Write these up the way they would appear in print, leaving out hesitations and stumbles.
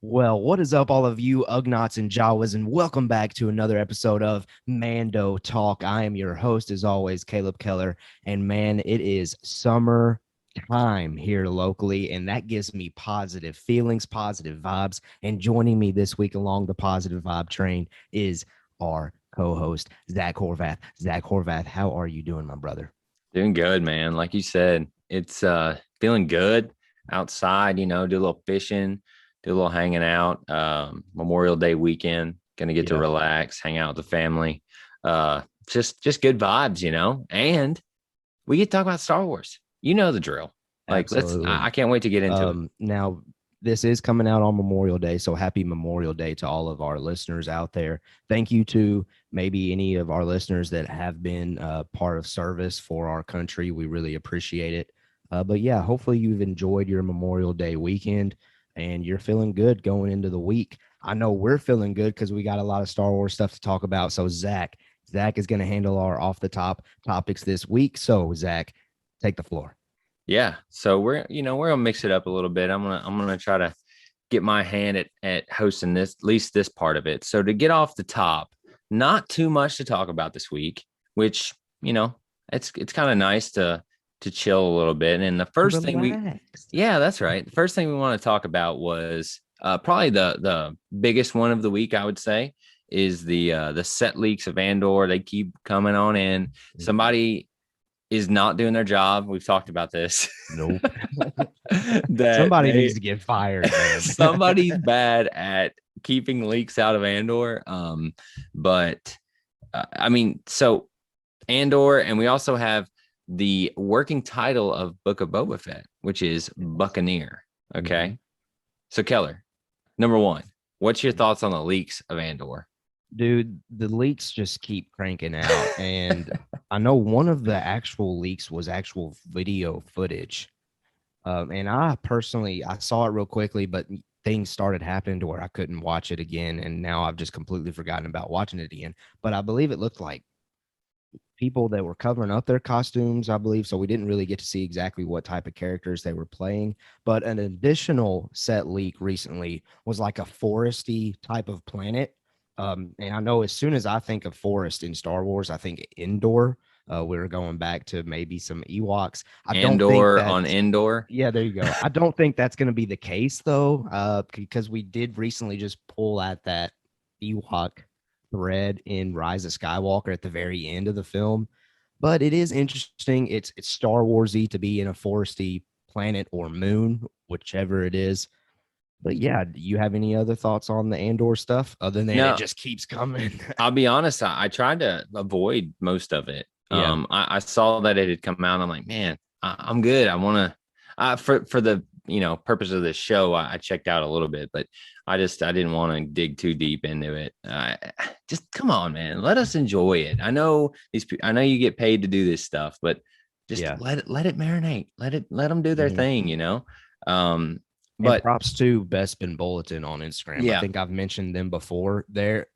Well, what is up, all of you Ugnots and Jawas, and welcome back to another episode of Mando Talk. I am your host, as always, Caleb Keller, and man, it is summer time here locally, and that gives me positive feelings, positive vibes. And joining me this week along the positive vibe train is our co-host, Zach Horvath. Zach Horvath, how are you doing, my brother? Doing good, man. Like you said, it's feeling good outside, do a little fishing, do a little hanging out. Memorial Day weekend, gonna get to Yeah, relax, hang out with the family. Just good vibes. And we get to talk about Star Wars. You know the drill. Like let's I absolutely. can't wait to get into it. Now this is coming out on Memorial Day, so happy Memorial Day to all of our listeners out there. Thank you to maybe any of our listeners that have been part of service for our country. We really appreciate it. But yeah, hopefully you've enjoyed your Memorial Day weekend and you're feeling good going into the week. I know we're feeling good because we got a lot of Star Wars stuff to talk about. So Zach is going to handle our off the top topics this week. So Zach, take the floor. Yeah. So we're gonna mix it up a little bit. I'm gonna try to get my hand at hosting this, at least this part of it. So to get off the top, not too much to talk about this week, which it's kind of nice to chill a little bit. And the To first thing relax. yeah, that's right. The first thing we want to talk about was probably the biggest one of the week, I would say, is the set leaks of Andor. They keep coming on in. Somebody is not doing their job. We've talked about this. Nope. that Somebody they needs to get fired, man. somebody's bad at keeping leaks out of Andor. But I mean, so Andor, and we also have the working title of Book of Boba Fett, which is Buccaneer. Okay. Mhm. So Keller, number one, what's your thoughts on the leaks of Andor? Dude, the leaks just keep cranking out. And I know one of the actual leaks was actual video footage. And I saw it real quickly, but things started happening to where I couldn't watch it again. And now I've just completely forgotten about watching it again. But I believe it looked like people that were covering up their costumes, I believe. So we didn't really get to see exactly what type of characters they were playing. But an additional set leak recently was like a foresty type of planet. And I know as soon as I think of forest in Star Wars, I think indoor. We're going back to maybe some Ewoks. I don't think Andor that on Endor. yeah, there you go. I don't think that's going to be the case though, because we did recently just pull at that Ewok thread in Rise of Skywalker at the very end of the film. But it is interesting. It's Star Warsy to be in a foresty planet or moon, whichever it is. But yeah, do you have any other thoughts on the Andor stuff other than it No, just keeps coming? I'll be honest. I tried to avoid most of it. Yeah, I saw that it had come out. I'm like, man, I'm good. I want to, for the purpose of this show, I checked out a little bit, but I didn't want to dig too deep into it. Just come on, man, let us enjoy it. I know you get paid to do this stuff, but just yeah. let it marinate. Let them do their Mhm. thing. Um, And but props to Bespin Bulletin on Instagram. I yeah. think I've mentioned them before. Their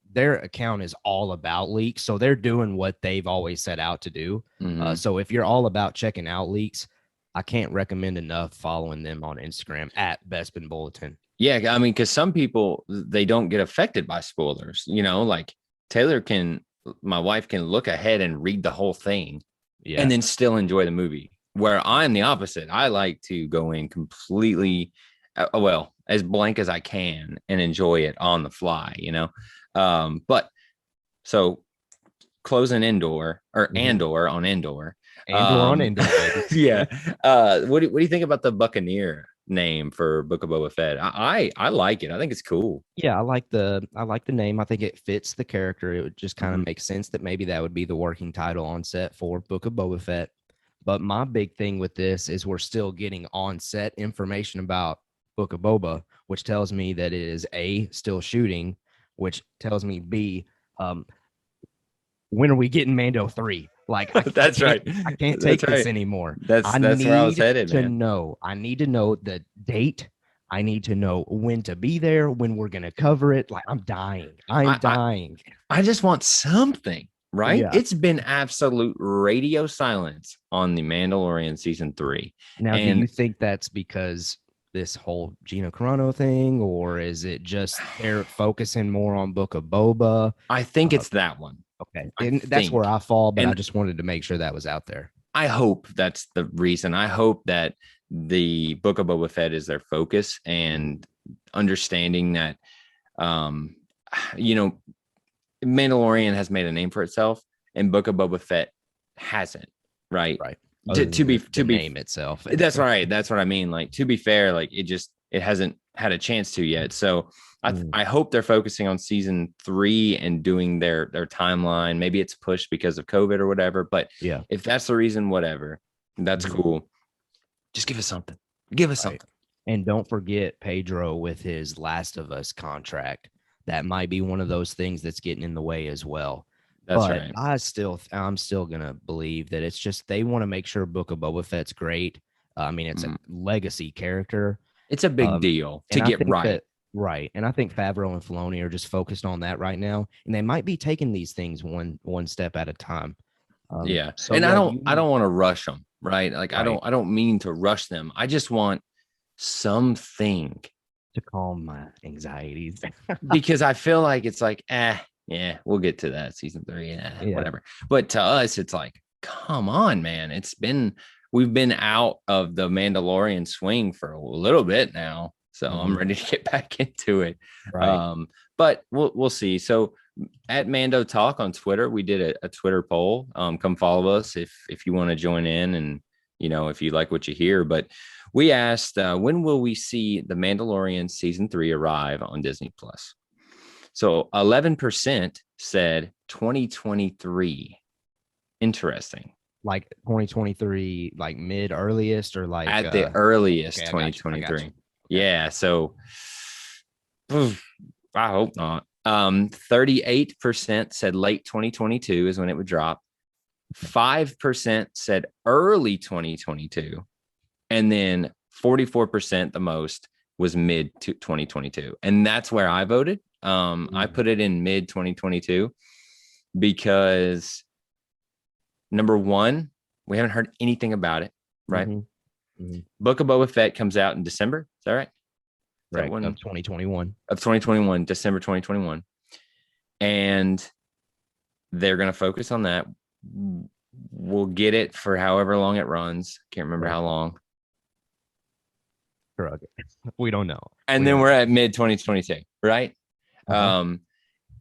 account is all about leaks, so they're doing what they've always set out to do. Mhm. So if you're all about checking out leaks, I can't recommend enough following them on Instagram at Bespin Bulletin. Yeah, I mean, because some people they don't get affected by spoilers. Like Taylor can, my wife can look ahead and read the whole thing and Yeah, then still enjoy the movie. Where I'm the opposite. I like to go in completely, well, as blank as I can and enjoy it on the fly. But so closing Indoor or hmm. Andor on Indoor. Andor on Um, Andor, baby. yeah. What do you think about the Buccaneer name for Book of Boba Fett? I like it. I think it's cool. Yeah, I like the name. I think it fits the character. It would just kind of Mhm. make sense that maybe that would be the working title on set for Book of Boba Fett. But my big thing with this is we're still getting on set information about Book of Boba, which tells me that it is A, still shooting, which tells me B, um, when are we getting Mando 3? Like That's right. I can't That's take this right. anymore. That's where I was headed, man. I need to know the date. I need to know when to be there, when we're gonna cover it. Like I'm dying. I'm I, I dying. I just want something, right? Yeah. It's been absolute radio silence on the Mandalorian season 3. Now, do you And think that's because this whole Gina Carano thing, or is it just they're focusing more on Book of Boba? I think it's that one. Okay, I and that's where think. I fall, but I And just wanted to make sure that was out there. I hope that's the reason. I hope that the Book of Boba Fett is their focus, and understanding that, um, you know, Mandalorian has made a name for itself, and Book of Boba Fett hasn't. Right. Right. To be name itself. That's right. That's what I mean. Like, to be fair, like it hasn't had a chance to yet. So I hope they're focusing on season 3 and doing their timeline. Maybe it's pushed because of COVID or whatever. But yeah, if that's the reason, whatever, that's cool. Just give us something. Give us something. And don't forget Pedro with his Last of Us contract. That might be one of those things that's getting in the way as well. That's but right. I'm still gonna believe that it's just they want to make sure Book of Boba Fett's great. I mean, it's a legacy character. It's a big deal to get right. Right. And I think Favreau and Filoni are just focused on that right now. And they might be taking these things one step at a time. Yeah. So and I don't want to rush them, right? Like, right. I don't mean to rush them. I just want something to calm my anxieties. Because I feel like it's like, yeah, we'll get to that season 3, whatever. But to us, it's like, come on, man. We've been out of the Mandalorian swing for a little bit now. So I'm ready to get back into it. Right. But we'll see. So at Mando Talk on Twitter, we did a Twitter poll. Come follow us if you want to join in, and if you like what you hear. But we asked, when will we see the Mandalorian season 3 arrive on Disney Plus? So 11% said 2023. Interesting. Like 2023, like mid earliest, or like at the earliest, okay, 2023. Okay. Yeah. So I hope not. 38% said late 2022 is when it would drop. 5% said early 2022. And then 44%, the most, was mid 2022. And that's where I voted. I put it in mid 2022 because, number one, we haven't heard anything about it, right? Book of Boba Fett comes out in December. Is that right? Right. Of 2021. December 2021. And they're going to focus on that. We'll get it for however long it runs. Can't remember how long. We don't know. And then we're at mid 2022, right?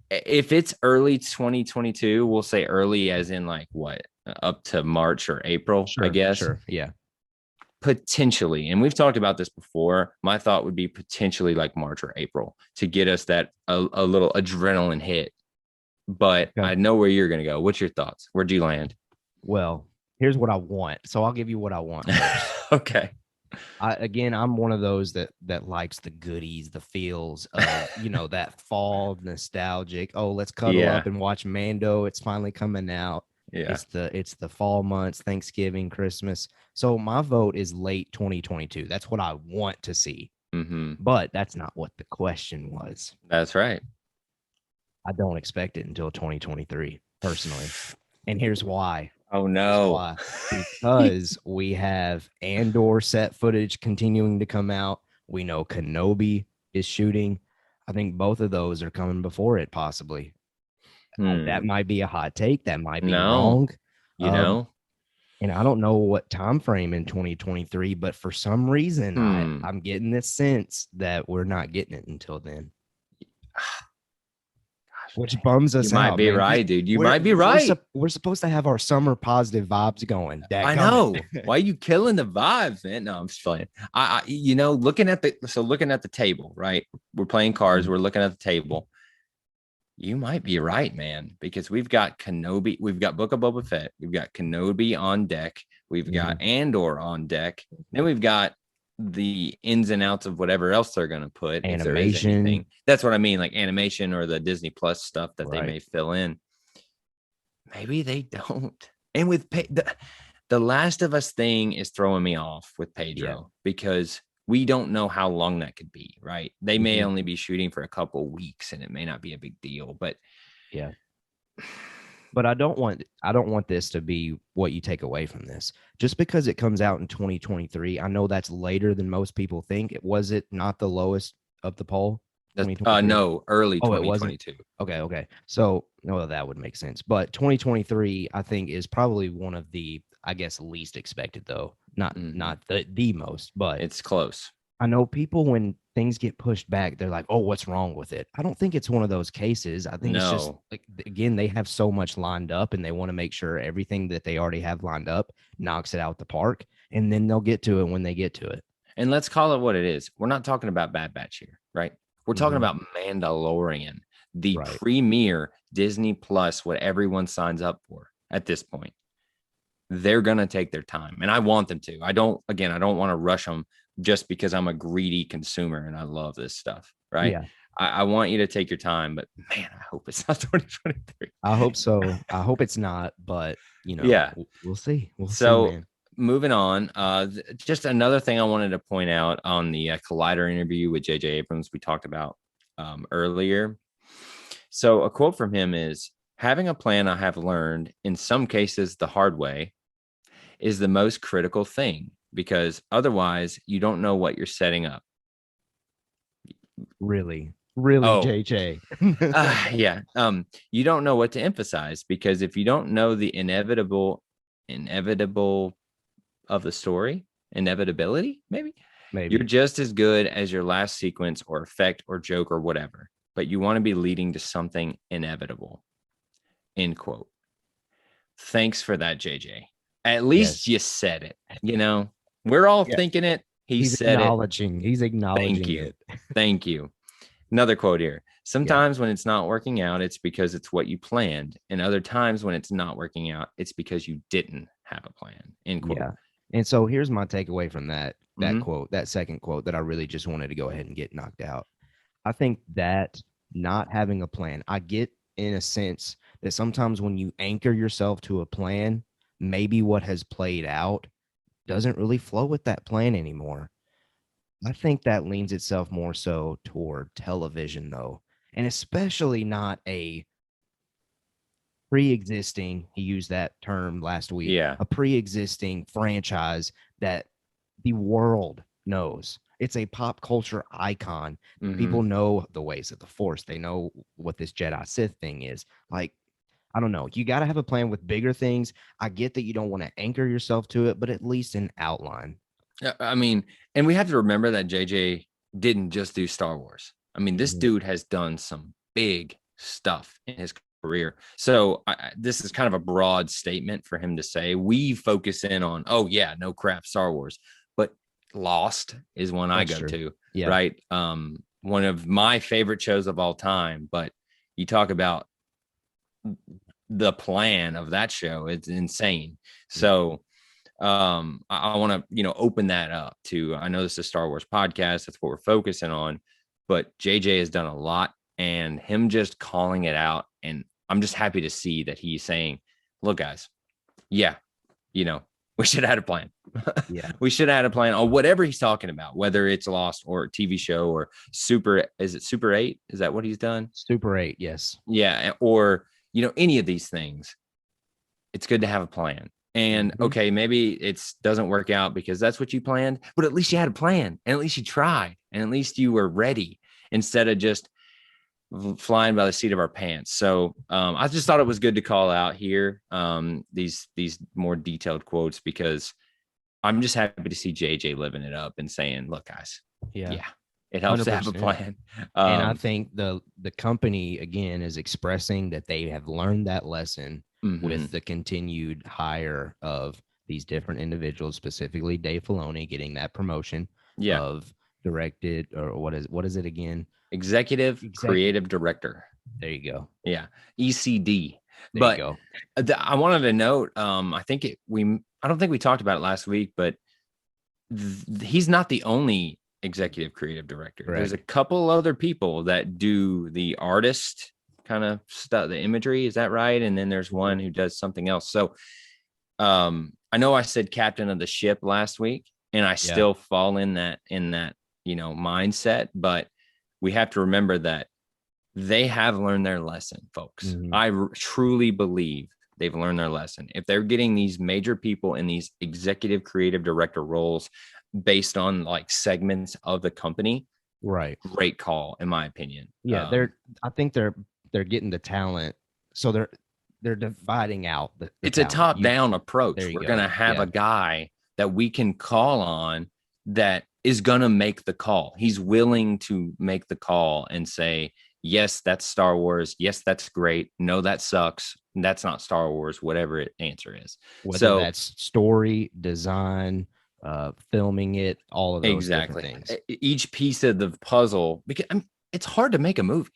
If it's early 2022, we'll say early as in like what, up to March or April, I guess. Sure. Yeah. Potentially. And we've talked about this before. My thought would be potentially like March or April to get us that a little adrenaline hit. But I know where you're going to go. What's your thoughts? Where'd you land? Well, here's what I want. So I'll give you what I want. Okay. I'm one of those that likes the goodies, the feels of, that fall nostalgic. Oh, let's cuddle up and watch Mando. It's finally coming out. Yeah. It's the fall months, Thanksgiving, Christmas. So my vote is late 2022. That's what I want to see. But that's not what the question was. That's right. I don't expect it until 2023, personally. And here's why. Oh, no. Because we have Andor set footage continuing to come out. We know Kenobi is shooting. I think both of those are coming before it, possibly. That might be a hot take. That might be wrong. And I don't know what time frame in 2023, but for some reason, I'm getting this sense that we're not getting it until then. Which bums us out. You might be right, dude. You might be right. We're supposed to have our summer positive vibes going. I know. Why are you killing the vibes, man? No, I'm just playing. Looking at the table, right? We're playing cards. We're looking at the table. You might be right, man, because we've got Kenobi. We've got Book of Boba Fett. We've got Kenobi on deck. We've got Andor on deck. Then we've got the ins and outs of whatever else they're going to put. Animation. That's what I mean, like animation or the Disney Plus stuff that they may fill in. Maybe they don't. And with the Last of Us thing is throwing me off with Pedro because we don't know how long that could be, right? They may only be shooting for a couple weeks and it may not be a big deal, but But I don't want this to be what you take away from this. Just because it comes out in 2023, I know that's later than most people think. Was it not the lowest of the poll? 2023? No, early Oh, it wasn't. 2022. Okay. So, no, that would make sense. But 2023, I think, is probably one of the, I guess, least expected though. Not Mhm. not the most, but It's close. I know people when things get pushed back, they're like, "Oh, what's wrong with it?" I don't think it's one of those cases. I think it's just No. like again, they have so much lined up and they want to make sure everything that they already have lined up knocks it out the park, and then they'll get to it when they get to it. And let's call it what it is. We're not talking about Bad Batch here, right? We're talking Mhm. about Mandalorian, the Right. premier Disney Plus, what everyone signs up for at this point. They're going to take their time, and I want them to. I don't want to rush them just because I'm a greedy consumer and I love this stuff, right? Yeah. I want you to take your time, but man, I hope it's not 2023. I hope so. I hope it's not, but Yeah. we'll see. We'll see, So man. moving on, just another thing I wanted to point out on the Collider interview with J.J. Abrams we talked about earlier. So a quote from him is, "Having a plan, I have learned, in some cases the hard way, is the most critical thing, because otherwise you don't know what you're setting up." Really, really, Oh, JJ. yeah. You don't know what to emphasize, because if you don't know the inevitable of the story, inevitability, maybe, you're Maybe. just as good as your last sequence or effect or joke or whatever, but you want to be leading to something inevitable. End quote. Thanks for that, JJ. At least Yes. you said it. We're all Yeah. thinking it. He He's said it. acknowledging. He's Thank acknowledging you. it. Thank you. Another quote here. Yeah. Sometimes when it's not working out, it's because it's what you planned. And other times when it's not working out, it's because you didn't have a plan. End quote. Yeah. And so here's my takeaway from that Mm-hmm. quote, that second quote that I really just wanted to go ahead and get knocked out. I think that not having a plan, I get in a sense that sometimes when you anchor yourself to a plan, maybe what has played out doesn't really flow with that plan anymore. I think that leans itself more so toward television though, and especially not a pre-existing, he used that term last week, Yeah. a pre-existing franchise that the world knows. It's a pop culture icon. Mm-hmm. People know the ways of the Force. They know what this Jedi Sith thing is. Like, I don't know. You got to have a plan with bigger things. I get that you don't want to anchor yourself to it, but at least an outline. I mean, and we have to remember that JJ didn't just do Star Wars. I mean, this Mhm. dude has done some big stuff in his career. So this is kind of a broad statement for him to say. We focus in on, oh yeah, no crap, Star Wars, but Lost is one I That's go true. to, Yeah. right? One of my favorite shows of all time. But you talk about the plan of that show, it's insane. So I want to open that up to, I know this is a Star Wars podcast, that's what we're focusing on, but JJ has done a lot, and him just calling it out, and I'm just happy to see that he's saying, look guys, yeah, we should have had a plan. Yeah. We should have had a plan on whatever he's talking about, whether it's Lost or a TV show or is it Super 8, is that what he's done? Super 8. Yes. Yeah, or any of these things. It's good to have a plan. And Mhm. okay, maybe it doesn't work out because that's what you planned, but at least you had a plan, and at least you tried, and at least you were ready, instead of just flying by the seat of our pants. So I just thought it was good to call out here these more detailed quotes, because I'm just happy to see JJ living it up and saying, look guys, Yeah. yeah, it helps to have a 100%. plan. And I think the company again is expressing that they have learned that lesson Mm-hmm. with the continued hire of these different individuals, specifically Dave Filoni getting that promotion Yeah, of directed, or what is it again? executive creative director. There you go. Yeah, ECD. There you But go. I wanted to note, I don't think we talked about it last week, but he's not the only executive creative director. Correct. There's a couple other people that do the artist kind of stuff, the imagery, is that right? And then there's one who does something else. So I know I said captain of the ship last week, and I still fall in that mindset, but we have to remember that they have learned their lesson, folks. Mhm. I truly believe they've learned their lesson. If they're getting these major people in these executive creative director roles based on like segments of the company, Right. great call, in my opinion. Yeah, I think they're getting the talent, so they're dividing out the It's a talent. top-down approach. There you We're go. going to have Yeah. a guy that we can call on that is going to make the call. He's willing to make the call and say, yes, that's Star Wars. Yes, that's great. No, that sucks. That's not Star Wars, whatever it answer is. Whether So that's story, design, filming it, all of those different exactly. things. Each piece of the puzzle, because it's hard to make a movie.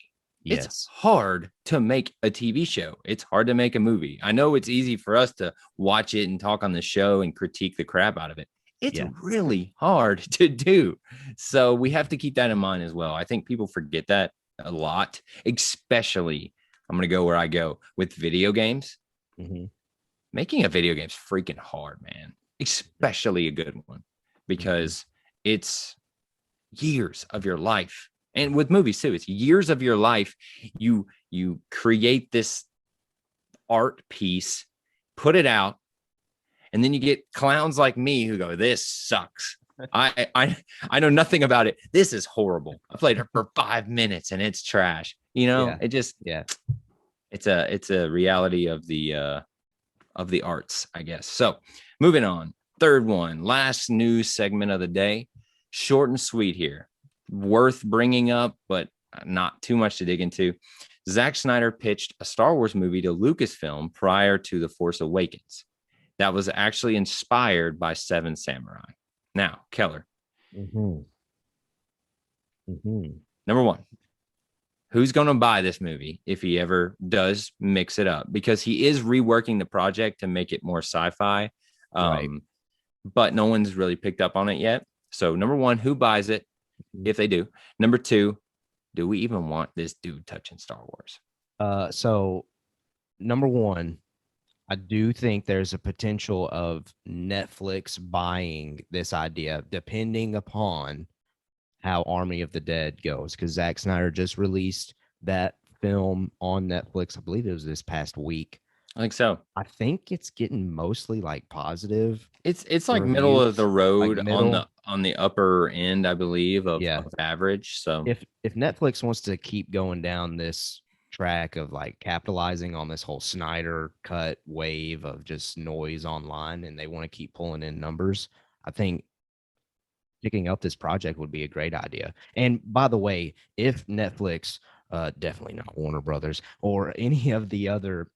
It's Yes. hard to make a TV show. It's hard to make a movie. I know it's easy for us to watch it and talk on the show and critique the crap out of it. It's really hard to do. So we have to keep that in mind as well. I think people forget that a lot, especially I'm going to go where I go with video games. Mm-hmm. Making a video game is freaking hard, man, especially a good one, because it's years of your life. And with movies too, it's years of your life. You create this art piece, put it out, and then you get clowns like me who go, "This sucks. I know nothing about it. This is horrible. I played it for 5 minutes and it's trash." It just it's a reality of the arts, I guess. So moving on, third one, last news segment of the day, short and sweet here. Worth bringing up, but not too much to dig into. Zack Snyder pitched a Star Wars movie to Lucasfilm prior to The Force Awakens that was actually inspired by Seven Samurai. Now, Keller, number one, who's going to buy this movie if he ever does mix it up? Because he is reworking the project to make it more sci-fi, Right. but no one's really picked up on it yet. So number one, who buys it? If they do. Number two, do we even want this dude touching Star Wars? So number one, I do think there's a potential of Netflix buying this idea, depending upon how Army of the Dead goes, because Zack Snyder just released that film on Netflix. I believe it was this past week. I think so. I think it's getting mostly like positive. It's like middle of the road, like on the upper end, I believe, of average. So if Netflix wants to keep going down this track of like capitalizing on this whole Snyder cut wave of just noise online, and they want to keep pulling in numbers, I think picking up this project would be a great idea. And by the way, if Netflix, definitely not Warner Brothers or any of the other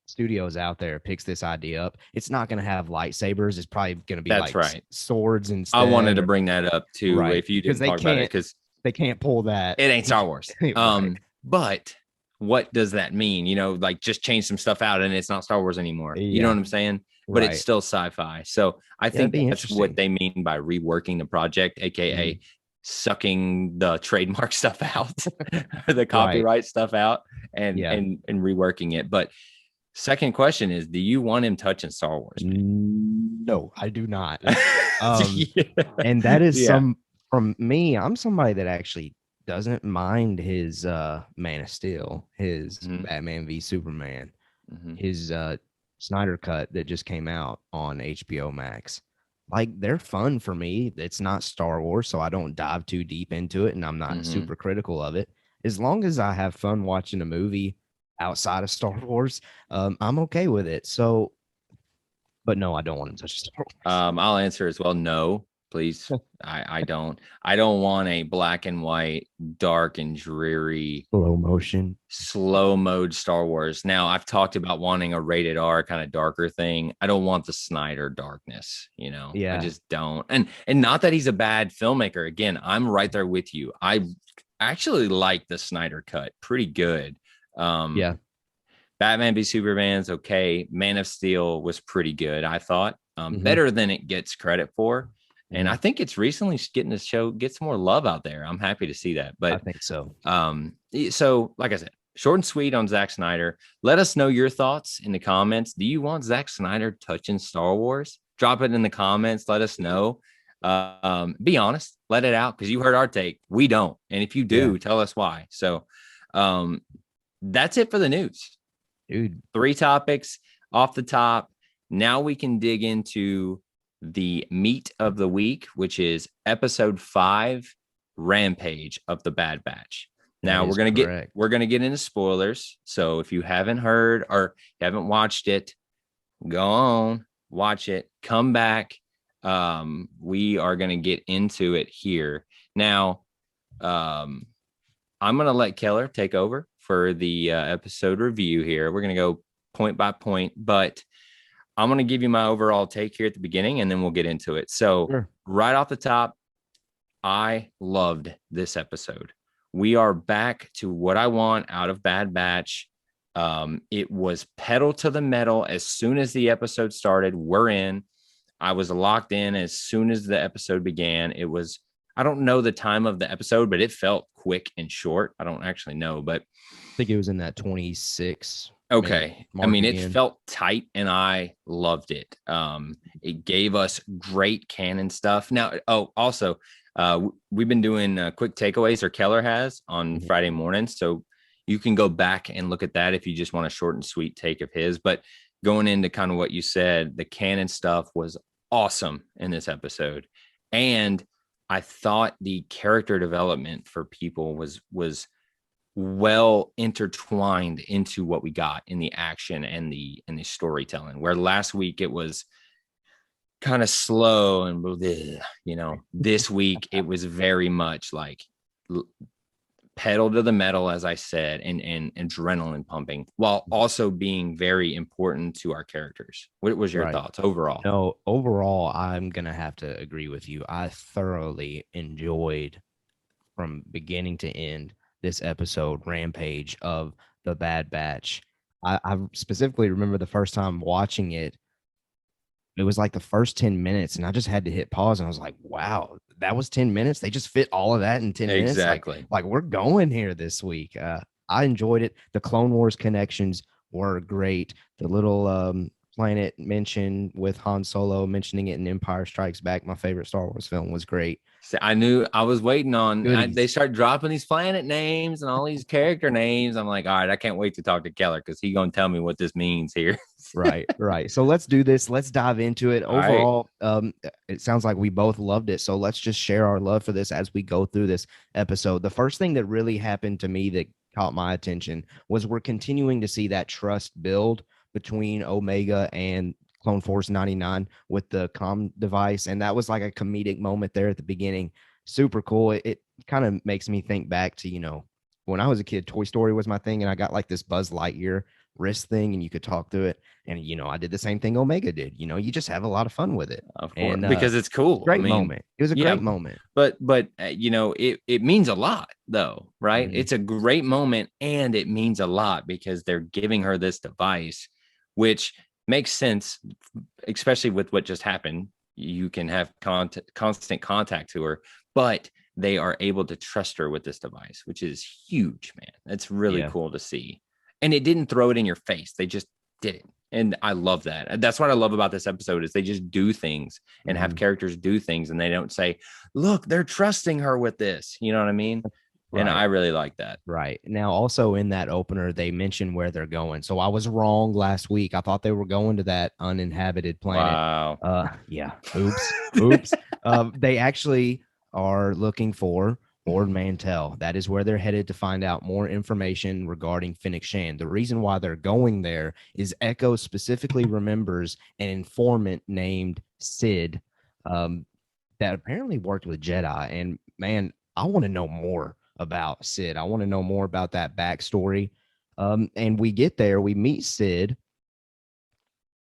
studios out there, picks this idea up, it's not going to have lightsabers. It's probably going to be swords instead. I wanted to bring that up too. Right. If you didn't talk about it, because they can't pull that. It ain't Star Wars. Right. But what does that mean? Like just change some stuff out and it's not Star Wars anymore. You know what I'm saying? But it's still sci-fi. So I think that's what they mean by reworking the project, aka sucking the trademark stuff out, the copyright stuff out, and reworking it. But second question is, do you want him touching Star Wars? No, I do not. And that is from me. I'm somebody that actually doesn't mind his Man of Steel, his Batman v Superman, his Snyder cut that just came out on HBO Max. Like, they're fun for me. It's not Star Wars, so I don't dive too deep into it, and I'm not super critical of it. As long as I have fun watching a movie outside of Star Wars, I'm okay with it. So, but no, I don't want him to touch Star Wars. I'll answer as well. No, please. I don't want a black and white, dark and dreary, slow mode Star Wars. Now, I've talked about wanting a rated R kind of darker thing. I don't want the Snyder darkness, I just don't. And not that he's a bad filmmaker. Again, I'm right there with you. I actually like the Snyder cut pretty good. Batman v Superman's okay. Man of Steel was pretty good, I thought. Better than it gets credit for. And I think it's recently getting the show gets more love out there. I'm happy to see that. But I think so. So like I said, short and sweet on Zack Snyder. Let us know your thoughts in the comments. Do you want Zack Snyder touching Star Wars? Drop it in the comments. Let us know. Be honest. Let it out, because you heard our take. We don't. And if you do, tell us why. So That's it for the news. Dude. 3 topics off the top. Now we can dig into the meat of the week, which is episode 5, Rampage of the Bad Batch. Now we're gonna get into spoilers. So if you haven't heard or you haven't watched it, go on, watch it, come back. We are gonna get into it here. Now, I'm gonna let Keller take over for the episode review here. We're gonna go point by point, but I'm going to give you my overall take here at the beginning, and then we'll get into it. So right off the top, I loved this episode. We are back to what I want out of Bad Batch. It was pedal to the metal. As soon as the episode started, we're in. I was locked in as soon as the episode began. It was, I don't know the time of the episode, but it felt quick and short. I don't actually know, but I think it was in that 26. Okay. I mean, it felt tight and I loved it. It gave us great canon stuff. Now, also, we've been doing quick takeaways, or Keller has, on Friday mornings. So you can go back and look at that if you just want a short and sweet take of his. But going into kind of what you said, the canon stuff was awesome in this episode. And I thought the character development for people was well intertwined into what we got in the action and the storytelling, where last week it was kind of slow and this week it was very much like pedal to the metal, as I said, and adrenaline pumping, while also being very important to our characters. What was your thoughts overall? No, overall, I'm gonna have to agree with you. I thoroughly enjoyed, from beginning to end, this episode, Rampage of the Bad Batch. I specifically remember the first time watching it. It was like the first 10 minutes, and I just had to hit pause, and I was like, wow, that was 10 minutes. They just fit all of that in 10 minutes. Exactly. Like we're going here this week. I enjoyed it. The Clone Wars connections were great. The little planet mention with Han Solo mentioning it in Empire Strikes Back, my favorite Star Wars film, was great. I knew I was waiting on, they start dropping these planet names and all these character names. I'm like, all right, I can't wait to talk to Keller because he's going to tell me what this means here. Right. So let's do this. Let's dive into it. Overall, it sounds like we both loved it. So let's just share our love for this as we go through this episode. The first thing that really happened to me that caught my attention was we're continuing to see that trust build between Omega and Clone Force 99 with the comm device. And that was like a comedic moment there at the beginning. Super cool. It kind of makes me think back to, when I was a kid, Toy Story was my thing. And I got like this Buzz Lightyear wrist thing and you could talk through it. And, I did the same thing Omega did. You just have a lot of fun with it. Of course, and, because it's cool. Great moment. It was a great moment. But it means a lot though, right? Mm-hmm. It's a great moment and it means a lot because they're giving her this device, which makes sense, especially with what just happened. You can have constant contact to her, but they are able to trust her with this device, which is huge, man. That's really cool to see. And it didn't throw it in your face. They just did it. And I love that. That's what I love about this episode is they just do things and have characters do things. And they don't say, look, they're trusting her with this. You know what I mean? Right. And I really like that. Right. Now, also in that opener, they mentioned where they're going. So I was wrong last week. I thought they were going to that uninhabited planet. Wow. Yeah. Oops. They actually are looking for Lord Mantell. That is where they're headed to find out more information regarding Fennec Shand. The reason why they're going there is Echo specifically remembers an informant named Sid that apparently worked with Jedi. And man, I want to know more about Sid. I want to know more about that backstory. And we get there, we meet Sid.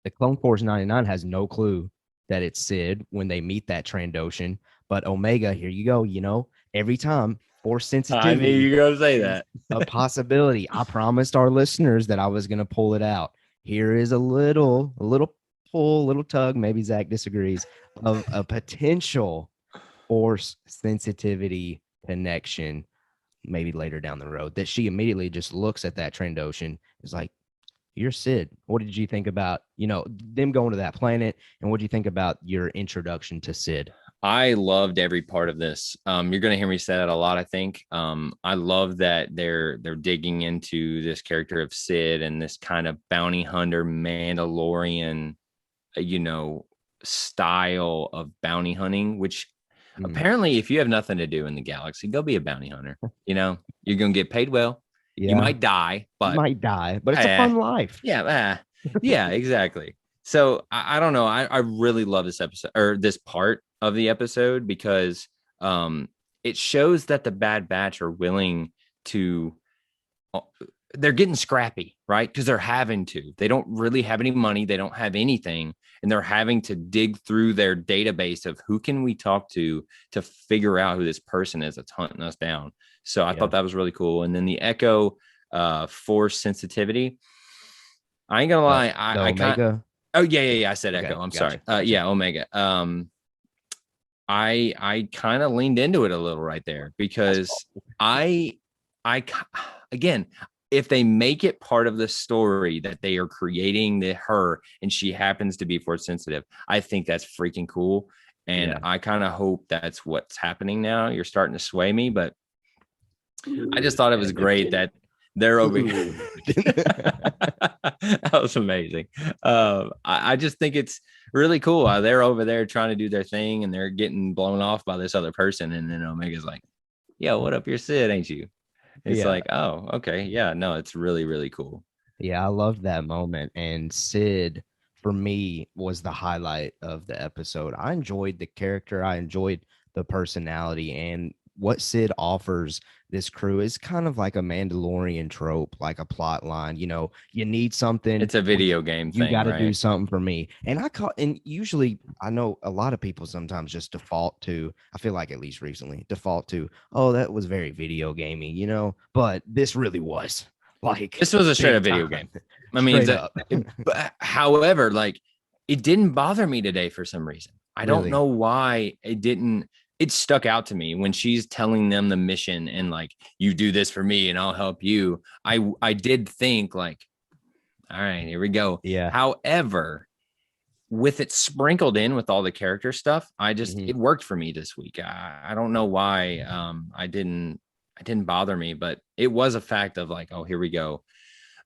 The Clone Force 99 has no clue that it's Sid when they meet that Trandoshan. But Omega, here you go, every time Force sensitivity. I knew you were going to say that. A possibility. I promised our listeners that I was going to pull it out. Here is a little pull, little tug, maybe Zach disagrees, of a potential Force sensitivity connection maybe later down the road, that she immediately just looks at that Trandoshan, is like, you're Sid. What did you think about, them going to that planet? And what do you think about your introduction to Sid? I loved every part of this. You're going to hear me say that a lot, I think. I love that they're digging into this character of Sid and this kind of bounty hunter Mandalorian, you know, style of bounty hunting, which Mm. apparently, if you have nothing to do in the galaxy, go be a bounty hunter. You know, you're going to get paid well. You Yeah, might die, you but might die, but it's a eh, fun life. yeah, yeah, exactly. So I don't know. I really love this episode or this part of the episode because um, it shows that the Bad Batch are willing to. uh, They're getting scrappy, right? Because they're having to. They don't really have any money. They don't have anything, and they're having to dig through their database of who can we talk to figure out who this person is that's hunting us down. So I Yeah. thought that was really cool. And then the Echo force sensitivity. I ain't gonna lie. The I can't. Omega. Oh yeah. I said Okay, Echo. I'm gotcha, sorry. gotcha. Yeah, Omega. I kind of leaned into it a little right there That's because cool. I I again, if they make it part of the story that they are creating her and she happens to be force sensitive, I think that's freaking cool. And Yeah. I kind of hope that's what's happening now. You're starting to sway me, but I just thought it was great that they're over here. That was amazing. I just think it's really cool. They're over there trying to do their thing and they're getting blown off by this other person. And then Omega's like, yo, what up, you're Sid, ain't you? It's Yeah. like, oh, okay. Yeah, no, it's really, really cool. Yeah, I loved that moment. And Sid, for me, was the highlight of the episode. I enjoyed the character, I enjoyed the personality, and what Sid offers this crew is kind of like a Mandalorian trope, like a plot line. You need something, It's a well, video game you thing, got to do right? something for me. And and usually I know a lot of people sometimes just default to, I feel like at least recently, default to, oh, that was very video gamey, but this really was. Like This was a straight up big video time. game. I mean, Straight up. but however, like it didn't bother me today for some reason. I don't Really? know why it didn't. It stuck out to me when she's telling them the mission and like, you do this for me and I'll help you. I did think like, all right, here we go. Yeah. However, with it sprinkled in with all the character stuff, Mhm. it worked for me this week. I don't know why I didn't bother me, but it was a fact of like, oh, here we go.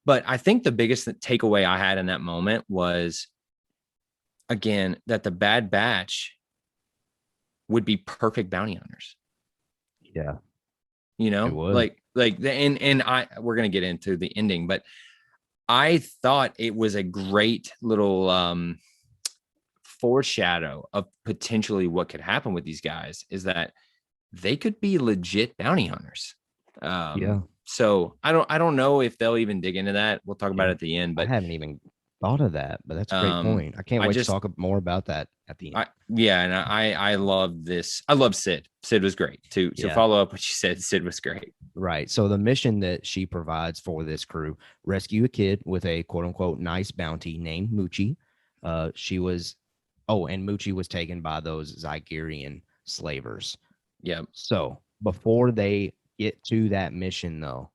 But I think the biggest takeaway I had in that moment was again that the Bad Batch would be perfect bounty hunters. Yeah, You it know, would. like the and I we're gonna get into the ending, but I thought it was a great little foreshadow of potentially what could happen with these guys is that they could be legit bounty hunters. Yeah. So I don't know if they'll even dig into that. We'll talk about Yeah. it at the end, I but haven't even thought of that, but that's a great um, point. I can't I wait to just talk more about that at the end. and I love this. I love Sid. Sid was great. To Yeah. follow up what you said, Sid was great. Right. So the mission that she provides for this crew, rescue a kid with a quote unquote nice bounty named Moochie. She was and Moochie was taken by those Zygerian slavers. Yeah. So before they get to that mission though,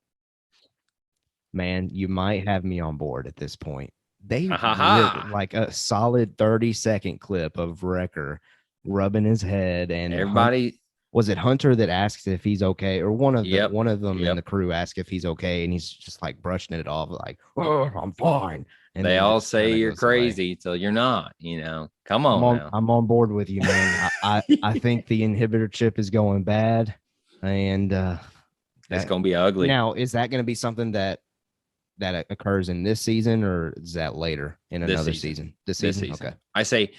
man, you might have me on board at this point. They Ha ha ha. like a solid 30-second clip of Wrecker rubbing his head and Everybody. was it Hunter that asks if he's okay, or Yep. one of them in Yep. the crew asks if he's okay, and he's just like brushing it off, like, "Oh, I'm fine," and They then all just say kind of you're goes away. crazy till you're not, Come on now. I'm on board with you, man. I think the inhibitor chip is going bad, and It's that gonna be ugly. now is that going to be something that occurs in this season, or is that later in This another season. season? This This season, season. okay. I say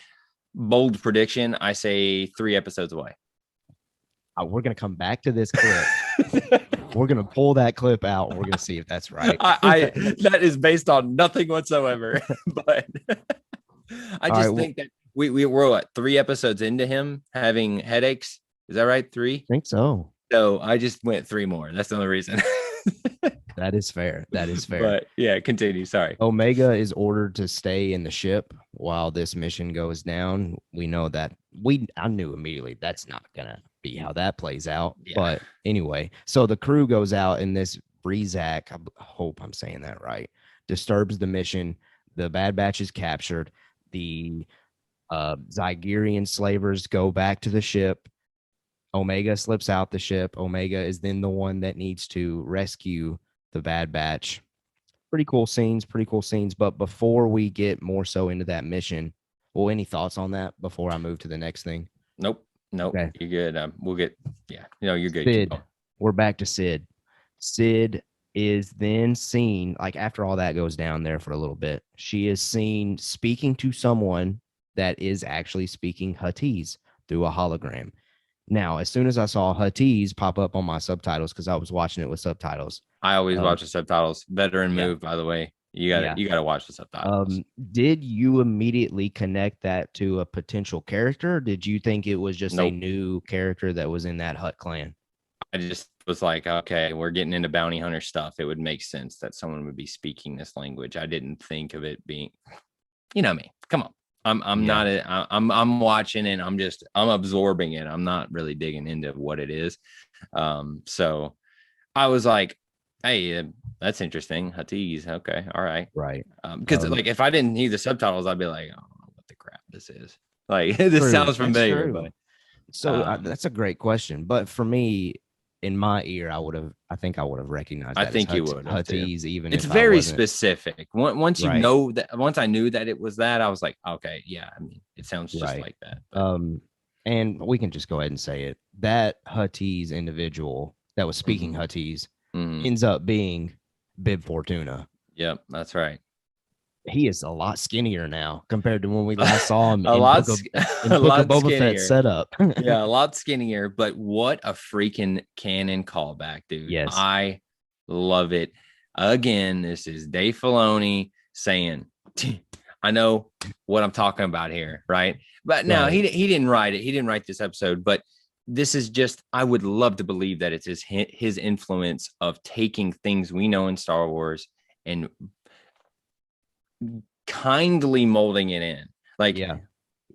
bold prediction. I say 3 episodes away. We're gonna come back to this clip. We're gonna pull that clip out, and we're gonna see if that's right. I that is based on nothing whatsoever. But I All right, just well, think that we're what 3 episodes into him having headaches. Is that right? 3? I think so. So I just went 3 more. That's the only reason. That is fair. That is fair. But yeah, continue. Sorry. Omega is ordered to stay in the ship while this mission goes down. We know that I knew immediately that's not gonna be how that plays out. Yeah. But anyway, so the crew goes out and this Zack, I hope I'm saying that right, disturbs the mission. The Bad Batch is captured. The Zygerian slavers go back to the ship. Omega slips out the ship. Omega is then the one that needs to rescue the Bad Batch. Pretty cool scenes, pretty cool scenes. But before we get more so into that mission, well, any thoughts on that before I move to the next thing? Nope. Okay. You're good. We'll get, yeah, you're good. Sid. We're back to Sid. Sid is then seen, like after all that goes down there for a little bit, she is seen speaking to someone that is actually speaking Huttese through a hologram. Now, as soon as I saw Huttese pop up on my subtitles, because I was watching it with subtitles. I always watch the subtitles. Veteran move, by the way. You gotta watch the subtitles. Did you immediately connect that to a potential character? Or did you think it was just a new character that was in that Hutt clan? I just was like, okay, we're getting into bounty hunter stuff. It would make sense that someone would be speaking this language. I didn't think of it being, me. Come on. I'm watching it. I'm absorbing it. I'm not really digging into what it is. So I was like, hey, that's interesting. Huttese. Okay. All right. Right. Because like if I didn't hear the subtitles, I'd be like, oh, what the crap this is. Like this sounds familiar. But so that's a great question. But for me, in my ear, I think I would have recognized. I think you would. Huttese, even it's very specific. Once you know that, once I knew that it was that, I was like, okay, yeah. I mean, it sounds just like that. But. And we can just go ahead and say it. That Huttese individual that was speaking Huttese ends up being Bib Fortuna. Yep, that's right. He is a lot skinnier now compared to when we last saw him. Book of Boba Fett setup. Yeah, a lot skinnier. But what a freaking canon callback, dude! Yes, I love it. Again, this is Dave Filoni saying, "I know what I'm talking about here, right?" But now he didn't write it. He didn't write this episode, but this is just, I would love to believe that it's his influence of taking things we know in Star Wars and kindly molding it in. Like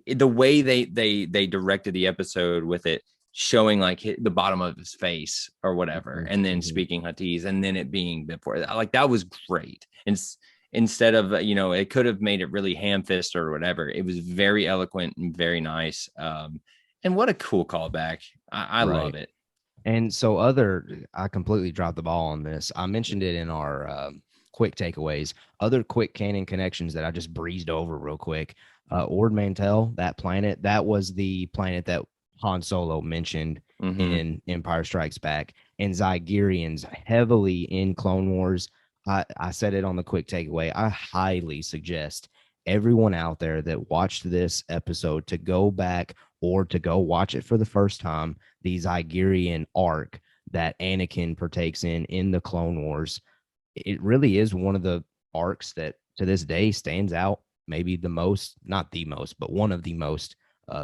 the way they directed the episode with it showing like the bottom of his face or whatever, and then speaking Huttese, and then it being before, like that was great. And instead of, it could have made it really ham-fisted or whatever. It was very eloquent and very nice. And what a cool callback. I love it. And so I completely dropped the ball on this. I mentioned it in our quick takeaways. Other quick canon connections that I just breezed over real quick. Ord Mantell, that planet, that was the planet that Han Solo mentioned in Empire Strikes Back. And Zygerians heavily in Clone Wars. I said it on the quick takeaway. I highly suggest everyone out there that watched this episode to go back or to go watch it for the first time, the Zygerian arc that Anakin partakes in the Clone Wars. It really is one of the arcs that to this day stands out, maybe the most, not the most, but one of the most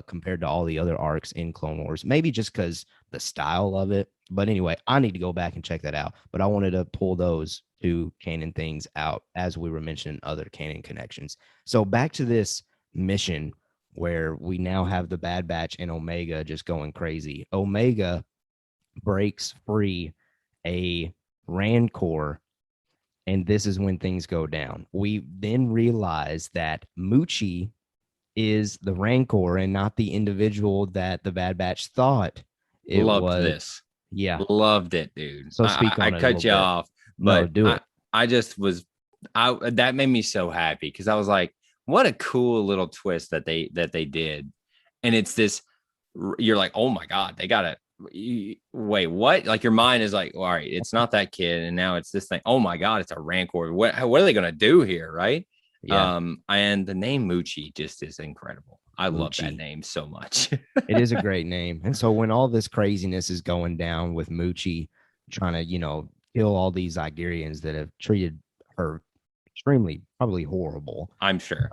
compared to all the other arcs in Clone Wars. Maybe just because the style of it. But anyway, I need to go back and check that out. But I wanted to pull those two canon things out as we were mentioning other canon connections. So back to this mission where we now have the Bad Batch and Omega just going crazy. Omega breaks free a Rancor, and this is when things go down. We then realize that Muchi is the Rancor and not the individual that the Bad Batch thought it was. This. Yeah. Loved it, dude. So speak on it. I cut you off, but no, do it. I just was, that made me so happy because I was like, what a cool little twist that they did. And it's this, you're like, oh my God, they got it. Wait, what? Like your mind is like, all right, it's not that kid. And now it's this thing. Oh my God, it's a Rancor. What are they going to do here? Right. Yeah. And the name Muchi just is incredible. I love that name so much. It is a great name. And so when all this craziness is going down with Muchi trying to, kill all these Zygerians that have treated her extremely, probably horrible. I'm sure.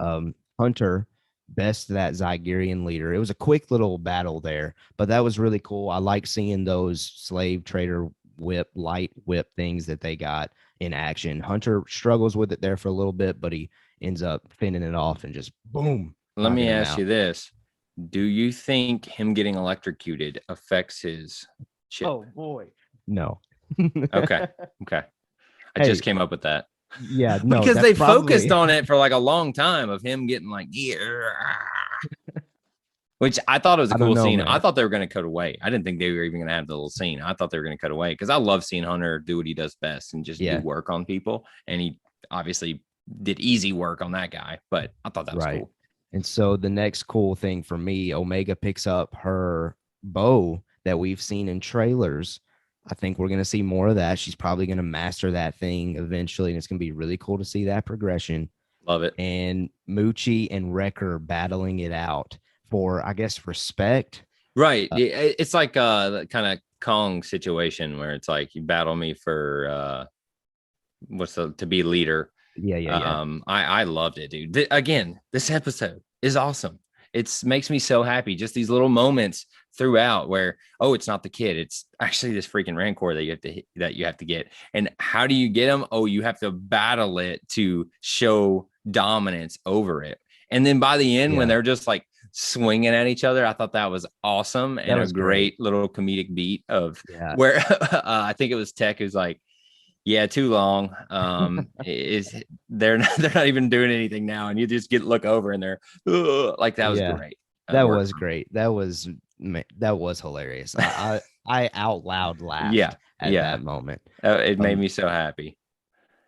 Hunter best that Zygerian leader. It was a quick little battle there, but that was really cool. I like seeing those slave trader light whip things that they got in action. Hunter struggles with it there for a little bit, but he ends up fending it off and just boom. Let me ask you this. Do you think him getting electrocuted affects his chip? Oh boy. No. Okay. I just came up with that. Yeah, no, because they focused on it for like a long time of him getting like, yeah. Which I thought it was a I don't cool know, scene. I man. thought they were going to cut away. I didn't think they were even going to have the little scene. I thought they were going to cut away because I love seeing Hunter do what he does best and just do Yeah, work on people. And he obviously did easy work on that guy, but I thought that was right. cool. And so the next cool thing for me, Omega picks up her bow that we've seen in trailers. I think we're going to see more of that. She's probably going to master that thing eventually, and it's going to be really cool to see that progression. Love it. And Moochie and Wrecker battling it out for, I guess, respect. Right. Uh, It's like the kind of Kong situation where it's like you battle me for to be leader. yeah, yeah, yeah. I loved it, dude. Again, this episode is awesome. It makes me so happy. Just these little moments throughout where, oh, it's not the kid, it's actually this freaking Rancor that you have to get. And how do you get them? Oh, you have to battle it to show dominance over it. And then by the end, when Yeah, they're just like swinging at each other, I thought that was awesome that and a was great. great little comedic beat of Yeah. where I think it was Tech who's like, yeah, too long. Is they're not even doing anything now, and you just look over and they're like that was Yeah. great. That Work was for me. great. That was hilarious. I out loud Yeah, laughed at yeah. that moment. It made Um, me so happy.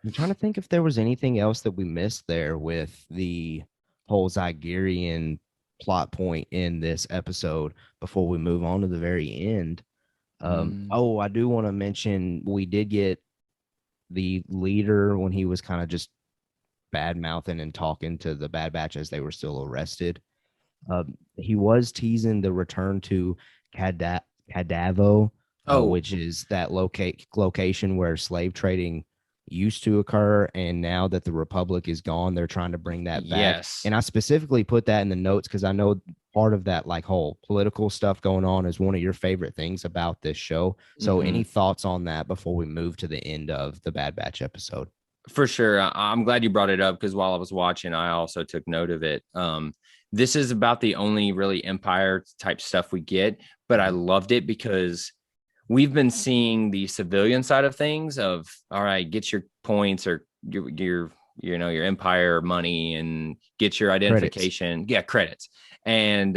I'm trying to think if there was anything else that we missed there with the whole Zygerian plot point in this episode before we move on to the very end. Oh, I do want to mention we did get the leader when he was kind of just bad mouthing and talking to the Bad Batch as they were still arrested. He was teasing the return to Cadavo, Oh, which is that location where slave trading used to occur. And now that the Republic is gone, they're trying to bring that back. yes. And I specifically put that in the notes because I know part of that like whole political stuff going on is one of your favorite things about this show. So Hmm. any thoughts on that before we move to the end of the Bad Batch episode? For sure. I'm glad you brought it up because while I was watching, I also took note of it. This is about the only really Empire type stuff we get, but I Mhm. loved it because we've been seeing the civilian side of things of all right, get your points or your empire money and get your Credits. identification, yeah, credits and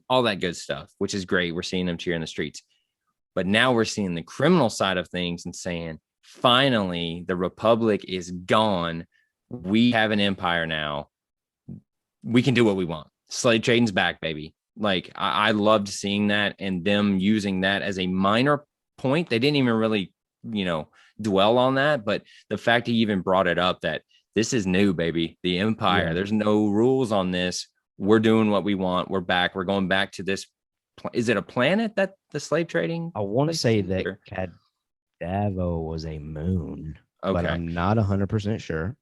all that good stuff, which is great. We're seeing them cheer in the streets, but now we're seeing the criminal side of things and saying finally the Republic is gone. We have an empire now. We can do what we want. Slave trading's back, baby. Like I loved seeing that and them using that as a minor point. They didn't even really, dwell on that. But the fact he even brought it up that this is new, baby. The empire. Yeah. There's no rules on this. We're doing what we want. We're back. We're going back to this. Is it a planet that the slave trading I want to place say is? that Or? Cadavo was a moon, but Okay. I'm not 100% sure.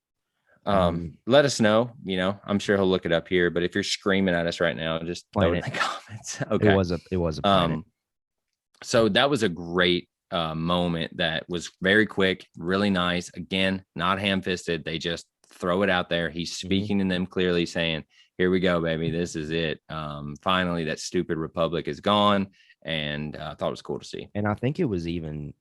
Let us know. I'm sure he'll look it up here. But if you're screaming at us right now, just throw it in Planet. the comments. It Okay. was a planet. Um, so that was a great moment that was very quick, really nice. Again, not ham-fisted. They just throw it out there. He's Mhm. speaking to them clearly, saying, "Here we go, baby. This is it. Finally, that stupid Republic is gone." And I thought it was cool to see. And I think it was even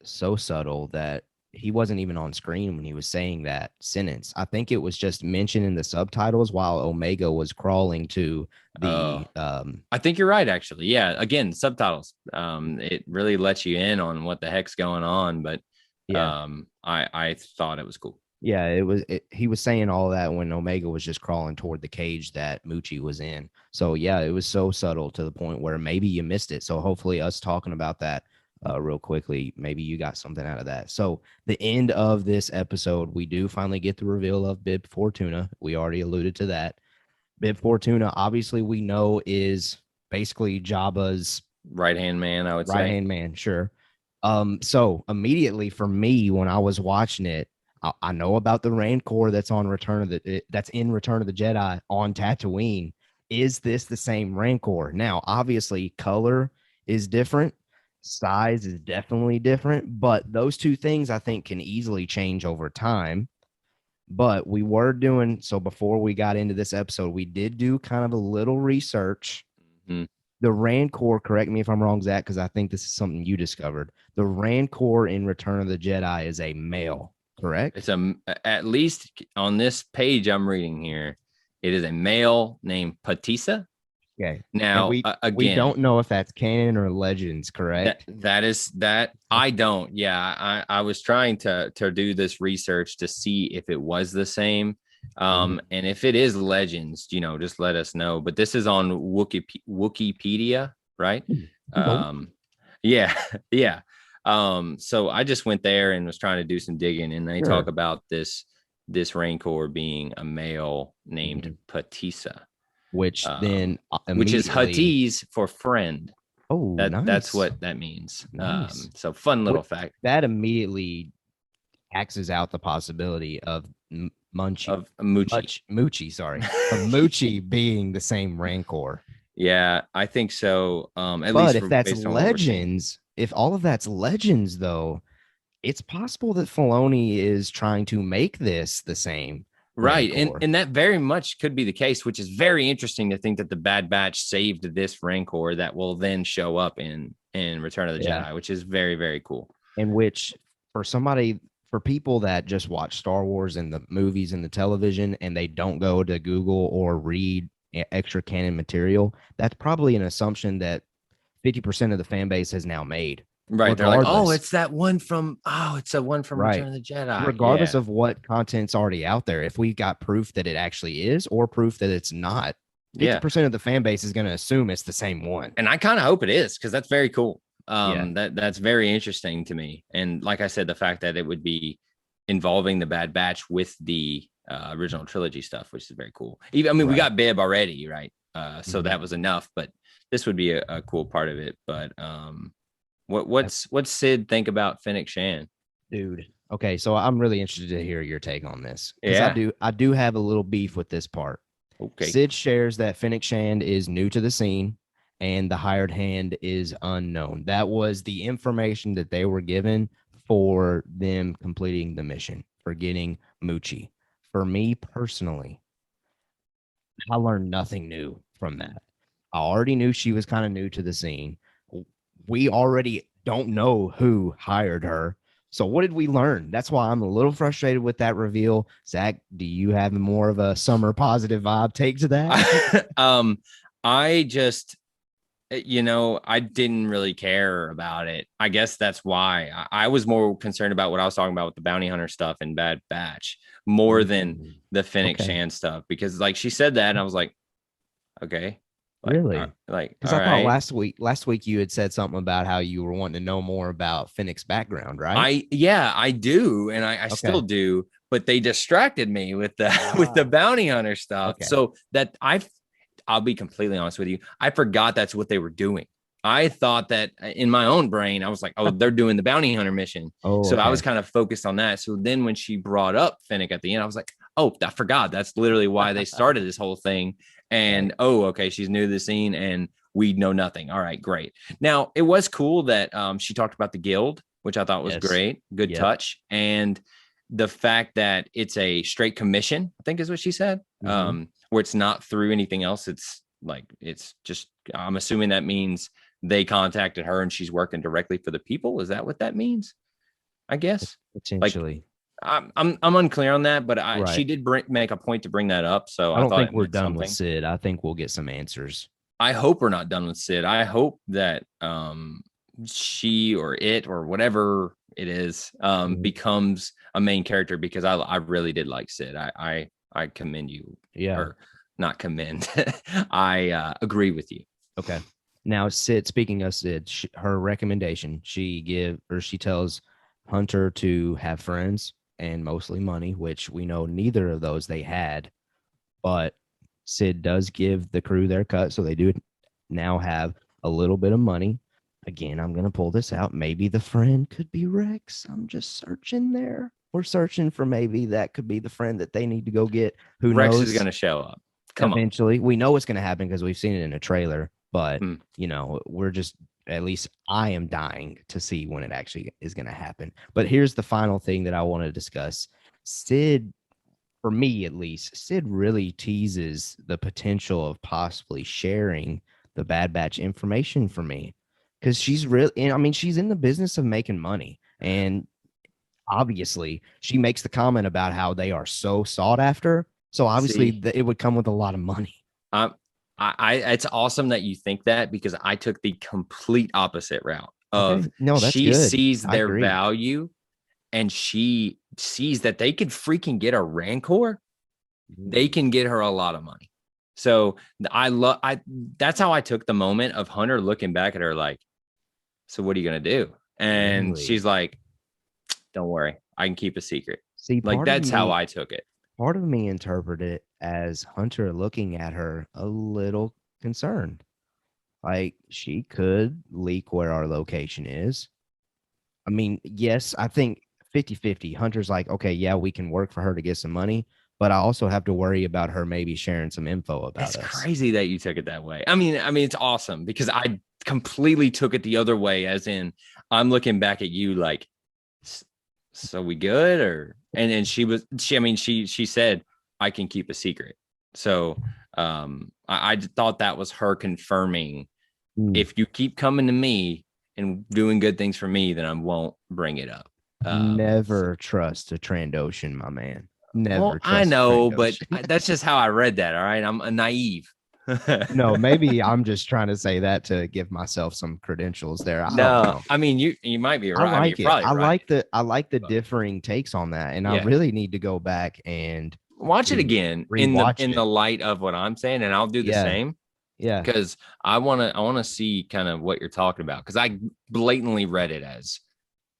so subtle that he wasn't even on screen when he was saying that sentence. I think it was just mentioned in the subtitles while Omega was crawling to Oh, the I think you're right, actually. Yeah. Again, subtitles. It really lets you in on what the heck's going on. But yeah. I thought it was cool. Yeah, he was saying all that when Omega was just crawling toward the cage that Moochie was in. So yeah, it was so subtle to the point where maybe you missed it. So hopefully us talking about that real quickly, maybe you got something out of that. So the end of this episode, we do finally get the reveal of Bib Fortuna. We already alluded to that. Bib Fortuna, obviously we know is basically Jabba's Right hand man, I would right say. hand man, sure. So immediately for me, when I was watching it, I know about the Rancor that's in Return of the Jedi on Tatooine. Is this the same Rancor? Now, obviously, color is different, size is definitely different, but those two things I think can easily change over time. But we were doing so before we got into this episode, we did do kind of a little research. Mhm. The Rancor, correct me if I'm wrong, Zach, because I think this is something you discovered. The Rancor in Return of the Jedi is a male, correct? It's at least on this page I'm reading here, it is a male named Patissa. Okay. And Now, we again, don't know if that's canon or legends, correct? that I don't. Yeah, I was trying to do this research to see if it was the same. Mhm. And if it is legends, just let us know. But this is on Wikipedia, right? Nope. Yeah, yeah. So I just went there and was trying to do some digging, and they talk Sure. about this Rancor being a male named Mhm. Patissa, Which then which is immediately, Huttese for friend. oh, That's nice. what that means. Nice. So fun little What fact that immediately axes out the possibility of of Moochie. Moochie, sorry, of Moochie being the same Rancor. Yeah, I think so. At But least if that's based on what we're seeing. legends, if all of that's legends, though, it's possible that Filoni is trying to make this the same Right. And Rancor. and that very much could be the case, which is very interesting to think that the Bad Batch saved this Rancor that will then show up in Return of the Yeah. Jedi, which is very, very cool. In which, for somebody, for people that just watch Star Wars and the movies and the television and they don't go to Google or read extra canon material, that's probably an assumption that 50% of the fan base has now made, Right. They're like, oh, regardless. it's that one from it's a one from Right. Return of the Jedi. Regardless Yeah. of what content's already out there, if we got proof that it actually is or proof that it's not, Yeah. 50% of the fan base is going to assume it's the same one. And I kind of hope it is because that's very cool. Yeah. That's very interesting to me. And like I said, the fact that it would be involving the Bad Batch with the original trilogy stuff, which is very cool. Even, I mean, we Right. got Bib already, right? So Mhm. that was enough, but this would be a cool part of it. But what's Sid think about Fennec Shan? Dude. Okay, so I'm really interested to hear your take on this because Yeah. I do have a little beef with this part. Okay. Sid shares that Fennec Shand is new to the scene and the hired hand is unknown. That was the information that they were given for them completing the mission, for getting Moochie. For me personally, I learned nothing new from that. I already knew she was kind of new to the scene. We already don't know who hired her. So what did we learn? That's why I'm a little frustrated with that reveal. Zach, do you have more of a summer positive vibe take to that? I just I didn't really care about it. I guess that's why I was more concerned about what I was talking about with the bounty hunter stuff and Bad Batch more than the Fennec Okay. Shan stuff because like she said that and I was like, okay, Really? Because all I thought right. last week you had said something about how you were wanting to know more about Fennec's background, right? I do, and I Okay. still do, but they distracted me with the with the Ah, bounty hunter stuff. okay. So that I'll be completely honest with you. I forgot that's what they were doing. I thought that in my own brain, I was like, oh, they're doing the bounty hunter mission. Oh, So I was okay. kind of focused on that. So then when she brought up Fennec at the end, I was like, oh, I forgot. That's literally why they started this whole thing. Right. And oh, okay, she's new to the scene and we know nothing. All right, great. Now it was cool that she talked about the guild, which I thought was Yes. great. Good Yep. touch. And the fact that it's a straight commission, I think is what she said. Mm-hmm. Where it's not through anything else. It's just I'm assuming that means they contacted her and she's working directly for the people. Is that what that means? I guess. Like Potentially. I'm unclear on that, but she Right. did make a point to bring that up, so I I don't thought think it we're meant done with something. Sid. I think we'll get some answers. I hope we're not done with Sid. I hope that she or it or whatever it is Mhm. becomes a main character because I really did like Sid. I commend you Yeah. or not commend. I agree with you. Okay. Now, Sid, speaking of Sid, her recommendation, she tells Hunter to have friends and mostly money, which we know neither of those they had. But Sid does give the crew their cut, so they do now have a little bit of money. Again, I'm gonna pull this out. Maybe the friend could be Rex. I'm just searching there. We're searching for maybe that could be the friend that they need to go get. Who Rex is knows? going to show up. Come on. Eventually, we know what's gonna happen because we've seen it in a trailer. But Mm. we're just at least I am dying to see when it actually is gonna happen. But here's the final thing that I want to discuss. Sid, for me at least, Sid really teases the potential of possibly sharing the Bad Batch information for me because she's really, I mean, she's in the business of making money. And obviously, she makes the comment about how they are so sought after. So obviously, See, it would come with a lot of money. I'm It's awesome that you think that, because I took the complete opposite route Okay. of No, that's she good. sees I their agree. value and she sees that they could freaking get a Rancor. They Mm, can get her a lot of money. So that's how I took the moment of Hunter looking back at her like, so what are you going to do? And really? she's like, don't worry, I can keep a secret. See, Like, that's how I took it. part of me interpreted it as Hunter looking at her a little concerned. Like she could leak where our location is. I mean, yes, I think 50-50. Hunter's like, okay, yeah, we can work for her to get some money, but I also have to worry about her maybe sharing some info about It's us. crazy that you took it that way. I mean, it's awesome because I completely took it the other way, as in I'm looking back at you like, so we good? Or and she said I can keep a secret. So I thought that was her confirming, Mm. if you keep coming to me and doing good things for me, then I won't bring it up. Never trust a Trandoshan, my man. Never Well, I trust a know, but Trandoshan. that's just how I read that. All right, I'm a naive. No, maybe I'm just trying to say that to give myself some credentials there. I don't No, know. I mean, you might be I right. I mean, you're like it. probably right. I like the But differing takes on that, and I yeah, really need to go back and watch it again in the rewatch in the it. light of what I'm saying, and I'll do the Yeah, same, yeah. because I wanna see kind of what you're talking about, because I blatantly read it as,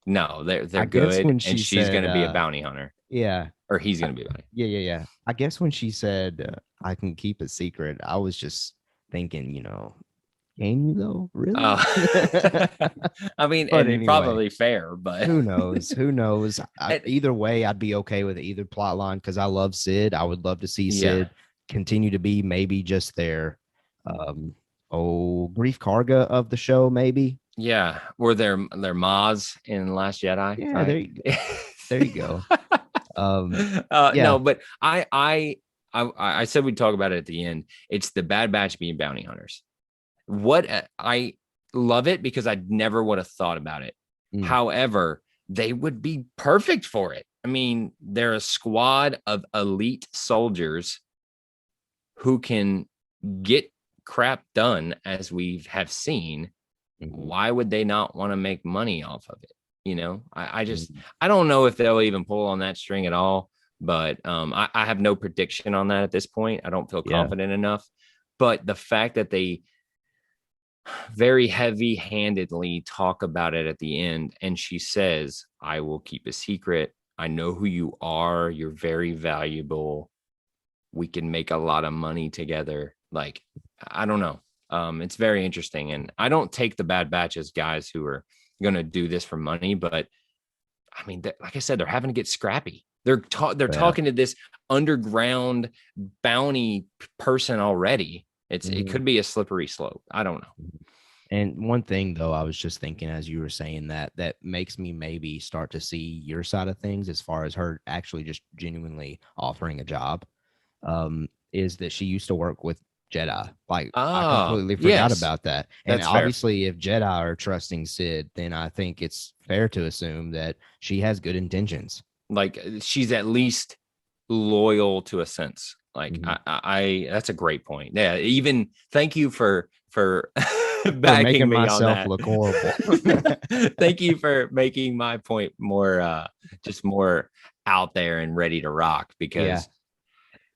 no, they're I guess good, when and she she's said, gonna be a bounty hunter, yeah, or he's I- gonna be a bounty. yeah, yeah, yeah. I guess when she said, I can keep it secret, I was just thinking, can you though? Really? Oh, I mean, But and anyway, probably fair, but who knows? Who knows? it, Either way, I'd be okay with either plot line because I love Sid. I would love to see yeah, Sid continue to be maybe just their, Grief Karga of the show, maybe. yeah, or their Maz in Last Jedi, Yeah, right? there you go. Yeah, No, but I said we'd talk about it at the end. It's the Bad Batch being bounty hunters. What I love it because I never would have thought about it. mm, However, they would be perfect for it. I mean, they're a squad of elite soldiers who can get crap done, as we have seen. mhm, Why would they not want to make money off of it? I just, mhm. I don't know if they'll even pull on that string at all. But I have no prediction on that at this point. I don't feel Yeah, confident enough. But the fact that they very heavy handedly talk about it at the end, and she says, I will keep a secret. I know who you are. You're very valuable. We can make a lot of money together. Like, I don't know. It's very interesting. And I don't take the Bad Batch as guys who are going to do this for money, but I mean, like I said, they're having to get scrappy. They're yeah. talking to this underground bounty person already. It Mhm. could be a slippery slope. I don't know. And one thing though, I was just thinking as you were saying that makes me maybe start to see your side of things as far as her actually just genuinely offering a job. Is that she used to work with Jedi. Like I Oh, completely forgot yes, about that. And that's fair. obviously if Jedi are trusting Sid, then I think it's fair to assume that she has good intentions. Like, she's at least loyal to a sense. Like, Mhm. that's a great point. Yeah, even thank you for For backing making me on myself that. look horrible. Thank you for making my point more just more out there and ready to rock, Yeah, because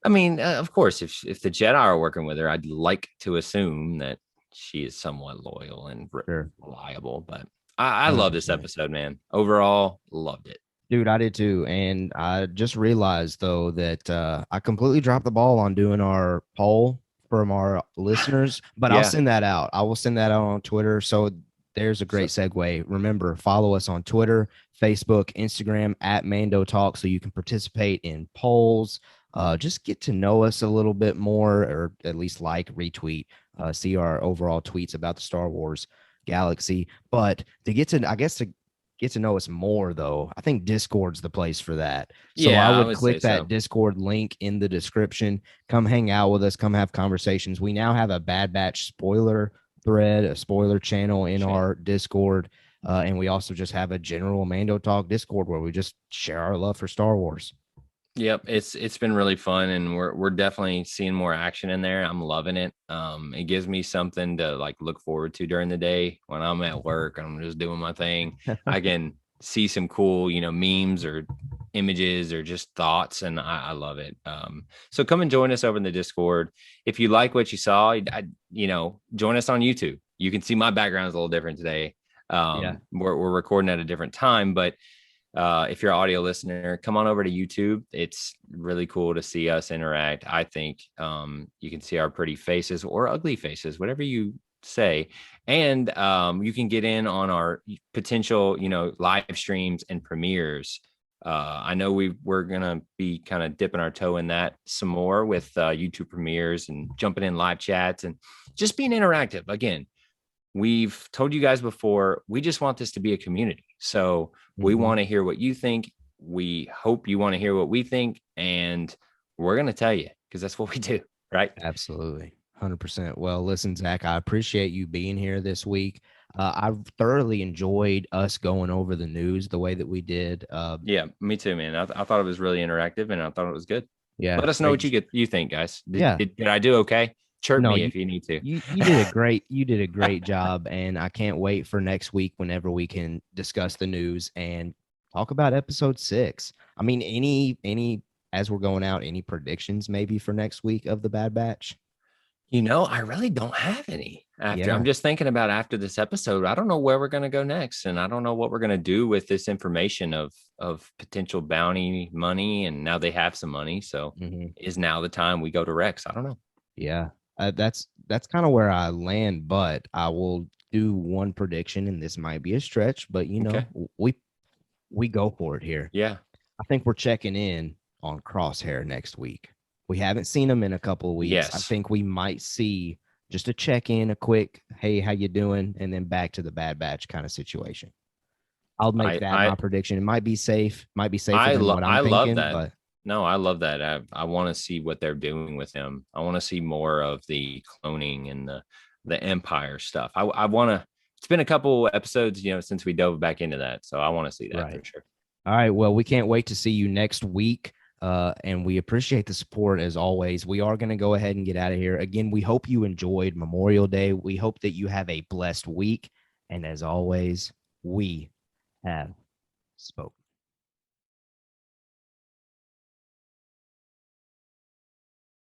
I mean, of course, if the Jedi are working with her, I'd like to assume that she is somewhat loyal and sure. reliable. But I love this 100%. episode, man. Overall, loved it. Dude, I did too. And I just realized though that I completely dropped the ball on doing our poll from our listeners, but I'll Yeah. send that out. I will send that out on Twitter. So there's a So great segue. Remember, follow us on Twitter, Facebook, Instagram at Mando Talk so you can participate in polls. Just get to know us a little bit more, or at least like, retweet, see our overall tweets about the Star Wars galaxy. But to get to, I guess, to get to know us more, though, I think Discord's the place for that. So I yeah, I would would say click that so. Discord link in the description. Come hang out with us. Come have conversations. We now have a Bad Batch spoiler thread, a spoiler channel in Channel. our Discord. And we also just have a general Mando Talk Discord where we just share our love for Star Wars. Yep, it's been really fun, and we're definitely seeing more action in there. I'm loving it. It gives me something to like look forward to during the day when I'm at work and I'm just doing my thing. I can see some cool, memes or images or just thoughts, and I love it. So come and join us over in the Discord. If you like what you saw, join us on YouTube. You can see my background is a little different today. Yeah. We're recording at a different time, but if you're an audio listener, come on over to YouTube. It's really cool to see us interact. I think you can see our pretty faces or ugly faces, whatever you say. And you can get in on our potential, live streams and premieres. I know we're going to be kind of dipping our toe in that some more with YouTube premieres and jumping in live chats and just being interactive. Again, we've told you guys before, we just want this to be a community. So we want to hear what you think. We hope you want to hear what we think. And we're going to tell you because that's what we do. Right. Absolutely. 100%. Well, listen, Zach, I appreciate you being here this week. I've thoroughly enjoyed us going over the news the way that we did. Yeah, me too, man. I thought it was really interactive and I thought it was good. Yeah. Let us know what you think, guys. Yeah. Did I do okay? Chirp No, me if you need to. You did a great job, and I can't wait for next week whenever we can discuss the news and talk about episode 6. I mean, any as we're going out, any predictions maybe for next week of the Bad Batch? I really don't have any. I'm just thinking about after this episode, I don't know where we're going to go next, and I don't know what we're going to do with this information of potential bounty money, and now they have some money. So is now the time we go to Rex? I don't know. Yeah. That's kind of where I land, but I will do one prediction, and this might be a stretch, but Okay. we go for it here. Yeah. I think we're checking in on Crosshair next week. We haven't seen him in a couple of weeks. Yes. I think we might see just a check in, a quick, hey, how you doing? And then back to the Bad Batch kind of situation. I'll make that my prediction. It might be safer than what I'm thinking. Love that. But no, I love that. I want to see what they're doing with him. I want to see more of the cloning and the Empire stuff. I want to. It's been a couple episodes, since we dove back into that, so I want to see that for sure. All right. Well, we can't wait to see you next week. And we appreciate the support as always. We are going to go ahead and get out of here. Again, we hope you enjoyed Memorial Day. We hope that you have a blessed week. And as always, we have spoken.